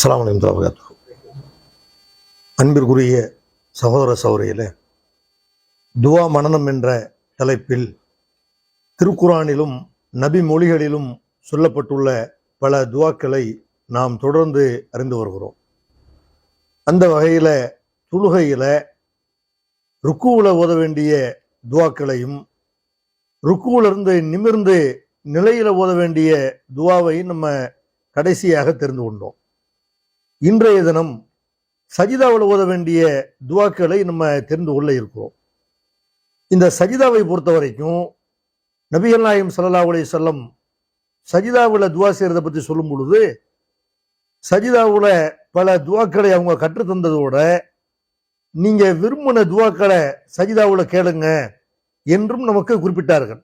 அஸ்ஸலாமு அலைக்கும் வரஹ்மத்துல்லாஹி. அன்பிற்குரிய சகோதர சகோதரிகளே, துவா மனனம் என்ற தலைப்பில் திருக்குரானிலும் நபி மொழிகளிலும் சொல்லப்பட்டுள்ள பல துவாக்களை நாம் தொடர்ந்து அறிந்து வருகிறோம். அந்த வகையில் தொழுகையில் ருக்குவில் ஓத வேண்டிய துவாக்களையும் ருக்குவிலிருந்து நிமிர்ந்து நிலையில் ஓத வேண்டிய துவாவையும் நம்ம கடைசியாக தெரிந்து கொண்டோம். இன்றைய தினம் சஜிதாவில் ஓத வேண்டிய துவாக்களை நம்ம தெரிந்து கொள்ள இருக்கிறோம். இந்த சஜிதாவை பொறுத்த வரைக்கும் நபிகள் நாயகம் ஸல்லல்லாஹு அலைஹி வஸல்லம் சஜிதாவில் துவா செய்கிறத பற்றி சொல்லும் பொழுது சஜிதாவில் பல துவாக்களை அவங்க கற்றுத்தந்ததோட நீங்கள் விரும்பின துவாக்களை சஜிதாவில் கேளுங்க என்றும் நமக்கு குறிப்பிட்டார்கள்.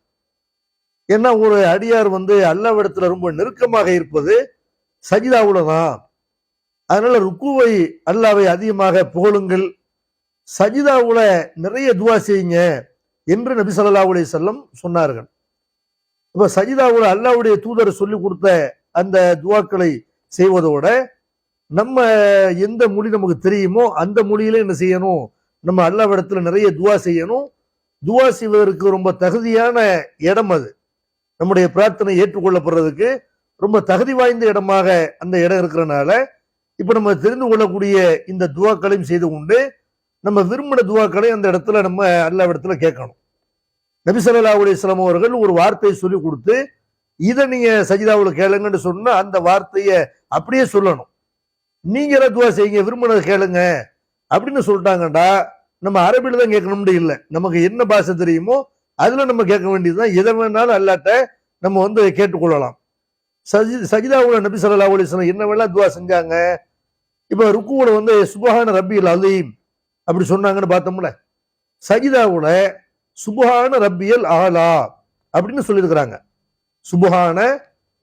ஏன்னா ஒரு அடியார் அல்லாஹ்விடத்தில் ரொம்ப நெருக்கமாக இருப்பது சஜிதாவுல தான். அதனால ருக்குவை அல்லாவை அதிகமாக புகழுங்கள், சஜிதாவுல நிறைய துவா செய்யுங்க என்று நபி ஸல்லல்லாஹு அலைஹி வஸல்லம் சொன்னார்கள். இப்ப சஜிதாவுல அல்லாஹ்வுடைய தூதர் சொல்லி கொடுத்த அந்த துவாக்களை செய்வதோட நம்ம எந்த மொழி நமக்கு தெரியுமோ அந்த மொழியில என்ன செய்யணும், நம்ம அல்லாஹ்விடத்துல நிறைய துவா செய்யணும். துவா செய்வதற்கு ரொம்ப தகுதியான இடம் அது. நம்முடைய பிரார்த்தனை ஏற்றுக்கொள்ளப்படுறதுக்கு ரொம்ப தகுதி வாய்ந்த இடமாக அந்த இடம் இருக்கிறனால இப்ப நம்ம தெரிந்து கொள்ளக்கூடிய இந்த துவாக்களையும் செய்து கொண்டு நம்ம விரும்பின துவாக்களை அந்த இடத்துல நம்ம அல்லாஹ்விடத்துல கேட்கணும். நபி ஸல்லல்லாஹு அலைஹி வஸல்லம் அவர்கள் ஒரு வார்த்தையை சொல்லி கொடுத்து இதை நீங்க சஜிதாவில் கேளுங்கன்னு சொன்னா அந்த வார்த்தையை அப்படியே சொல்லணும். நீங்க துவா செய்யுங்க, விரும்பினதை கேளுங்க அப்படின்னு சொல்லிட்டாங்கடா நம்ம அரபில தான் கேட்கணும்னு இல்லை. நமக்கு என்ன பாஷை தெரியுமோ அதுல நம்ம கேட்க வேண்டியதுதான். எதை வேணாலும் அல்லாட்ட நம்ம கேட்டுக்கொள்ளலாம். சஜிதாவுல நபி ஸல்லல்லாஹு அலைஹி வஸல்லம் என்ன வேணா துவா செஞ்சாங்க. இப்ப ருக்குவுல சுப்ஹான ரப்பியல் அலீம் அப்படி சொன்னாங்கன்னு பார்த்தோம்ல, சஜிதாவுல சுப்ஹான ரப்பியல் ஆலா அப்படின்னு சொல்லியிருக்கிறாங்க. சுப்ஹான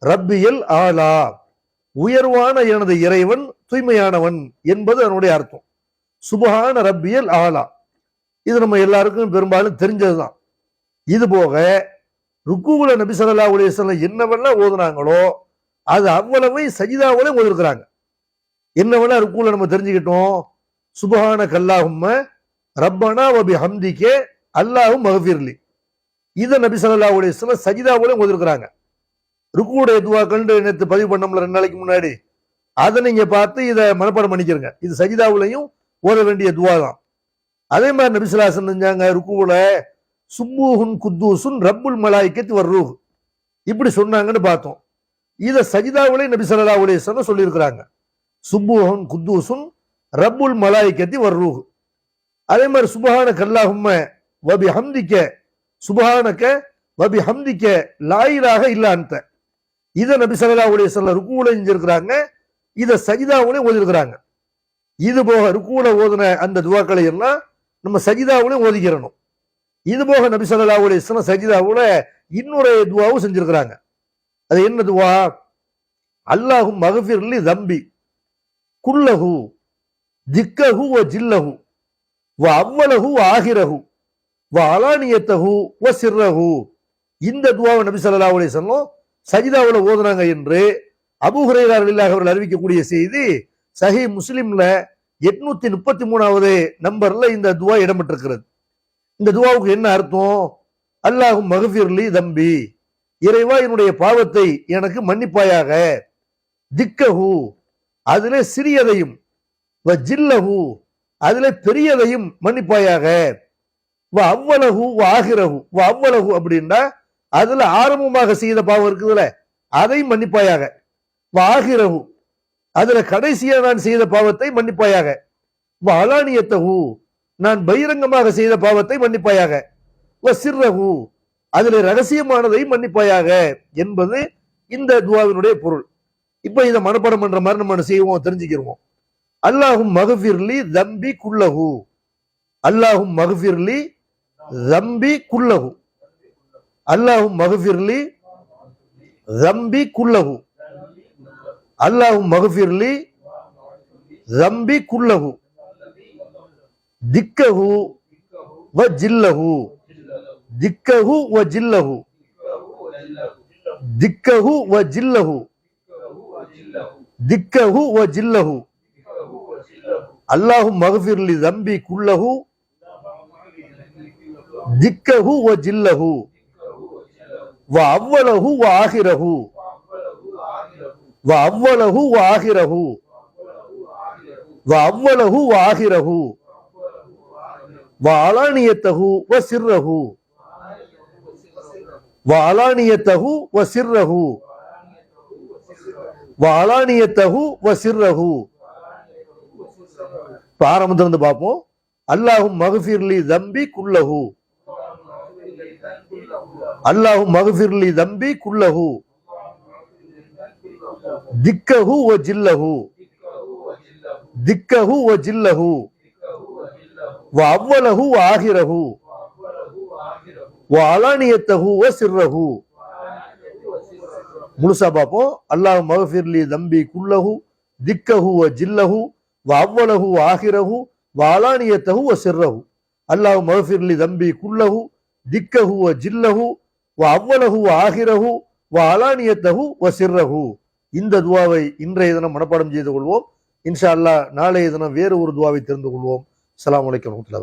ரப்பியல் ஆலா, உயர்வான எனது இறைவன் தூய்மையானவன் என்பது அதனுடைய அர்த்தம். சுப்ஹான ரப்பியல் ஆலா இது நம்ம எல்லாருக்கும் பெரும்பாலும் தெரிஞ்சதுதான். இது போக ருக்குவுல நபி ஸல்லல்லாஹு அலைஹி வஸல்லம் என்னவெல்லாம் ஓதுனாங்களோ அது அவ்வளவு சஜிதாவுல ஓதிருக்கிறாங்க. என்னவெல்லாம் ருக்குவுல நம்ம தெரிஞ்சுக்கிட்டோம். சுப்ஹானக அல்லாஹும்ம ரப்பனா வ பிஹம்திக அல்லாஹும்ம மக்ஃபிர்லி, இதை நபி ஸல்லல்லாஹு அலைஹி வஸல்லம் சஜிதாவுல ஓதிருக்கிறாங்க. ருக்குவுடைய துவாக்கள் நேற்று பதிவு பண்ணோம்ல 2 நாளைக்கு முன்னாடி, அதை நீங்க பார்த்து இதை மனப்பாடம் பண்ணிக்கிறங்க. இது சஜிதாவுலையும் ஓத வேண்டிய துவா தான். அதே மாதிரி நபி ஸல்லல்லாஹு அலைஹி வஸல்லம் செஞ்சாங்க. ருக்குவுல சுப்பூஹுன் குத்தூசுன் ரப்புல் மலாயிக்கத்தி வர்ரூஹ் இப்படி சொன்னாங்கன்னு பார்த்தோம். இதை சஜிதாவுலே நபி ஸல்லல்லாஹு அலைஹி வஸல்லம் சொல்லியிருக்கிறாங்க. சுப்பூஹுன் குத்தூசுன் ரப்புல் மலாயிக்கத்தி வர்ரூஹ். அதே மாதிரி சுப்ஹானக அல்லாஹும்ம வ பிஹம்திக சுப்ஹானக வ பிஹம்திக லா இலாஹ இல்லா அன்த, இதை நபி ஸல்லல்லாஹு அலைஹி வஸல்லம் ருக்குவுல செஞ்சிருக்கிறாங்க. இதை சஜிதாவுலே ஓதிருக்கிறாங்க. இது போக ருக்குவுல ஓதுன அந்த துவாக்களை எல்லாம் நம்ம சஜிதாவுலே ஓதிக்கிறணும். இது போக நபி ஸல்லல்லாஹு அலைஹி வஸல்லம் சஜிதாவுல இன்னொரு துவாவும் செஞ்சிருக்கிறாங்க. அது என்ன துவா? அல்லாஹும் மக்ஃபிர்லி தம்பி குல்லஹு திக்கஹு வ ஜில்லஹு வ அவ்வலஹு வ ஆகிரஹு வ அலானியத்தஹு வ சிர்ரஹு. இந்த துவாவை நபி ஸல்லல்லாஹு அலைஹி வஸல்லம் சஜிதாவுல ஓதுனாங்க என்று அபூ ஹுரைரா ரலியல்லாஹு அன்ஹு அறிவிக்கக்கூடிய செய்தி சஹீஹ் முஸ்லிம்ல 833வது நம்பர்ல இந்த துவா இடம்பெற்றிருக்கிறது. இந்த துவாவுக்கு என்ன அர்த்தம்? அல்லாஹும் மக்ஃபிர்லி தம்பி, இறைவா என்னுடைய பாவத்தை எனக்கு மன்னிப்பாயாக, திக்கஹு அதிலே சிறியதையும், வ ஜில்லஹு அதிலே பெரியதையும் மன்னிப்பாயாக, வ அவ்வலஹு வ ஆகிரஹு, வ அவ்வலஹு அப்படின்னா அதுல ஆரம்பமாக செய்த பாவம் இருக்குதுல அதையும் மன்னிப்பாயாக, வ ஆகிரஹு அதுல கடைசியா நான் செய்த பாவத்தை மன்னிப்பாயாக, வ அலானியத்தஹு நான் பகிரங்கமாக செய்த பாவத்தை மன்னிப்பாயாக, வ சிர்ரஹு அதில் ரகசியமானதை மன்னிப்பாயாக என்பது இந்த துவாவினுடைய பொருள். இப்ப இதை மனப்பாடம் பண்ற மாதிரி நம்ம செய்வோம், தெரிஞ்சுக்கிறோம். அல்லாஹும் மக்ஃபிர்லி தம்பி குல்லஹு, அல்லாஹும் மக்ஃபிர்லி தம்பி குல்லஹு, அல்லாஹும் மக்ஃபிர்லி தம்பி குல்லஹு, அல்லாஹும் மக்ஃபிர்லி தம்பி குல்லஹு திக்கஹு வ ஜில்லஹு, திக்கஹு வ ஜில்லஹு, திக்கஹு வ ஜில்லஹு திக்கஹு வ ஜில்லஹு. அல்லாஹும் மக்ஃபிர்லி தம்பி குல்லஹு திக்கஹு வ ஜில்லஹு வ அவ்வலஹு வ ஆஹிரஹு வ அவ்வலஹு வ ஆஹிரஹு வ அவ்வலஹு வ ஆஹிரஹு வ அலானியத்தஹு வ சிர்ரஹு வ அலானியத்தஹு வ சிர்ரஹு வ அலானியத்தஹு வ சிர்ரஹு. ஆரம்பத்திலிருந்து பார்ப்போம். அல்லாஹும் மக்ஃபிர்லி தம்பி குல்லஹு. அல்லாஹும் மக்ஃபிர்லி தம்பி குல்லஹு திக்கஹு வ ஜில்லஹு திக்கஹு வ ஜில்லஹு வ அவ்வலஹு வ ஆஹிரஹு வ அலானியத்தஹு வ சிர்ரஹு. முழுசா பார்ப்போம். அல்லாஹும் மக்ஃபிர்லி தம்பி குல்லஹு திக்கஹு வ ஜில்லஹு வ அவ்வலஹு வ ஆஹிரஹு வ அலானியத்தஹு வ சிர்ரஹு. அல்லாஹும் மக்ஃபிர்லி தம்பி குல்லஹு திக்கஹு வ ஜில்லஹு வ அவ்வலஹு வ ஆஹிரஹு வ அலானியத்தஹு வ சிர்ரஹு. இந்த துவாவை இன்றைய தினம் மனப்பாடம் செய்து கொள்வோம். இன்ஷா அல்லாஹ் நாளைய தினம் வேறு ஒரு துவாவை தெரிந்து கொள்வோம். அஸ்ஸலாமு அலைக்கும் வரஹ்மத்துல்லாஹி வபரகாத்துஹு.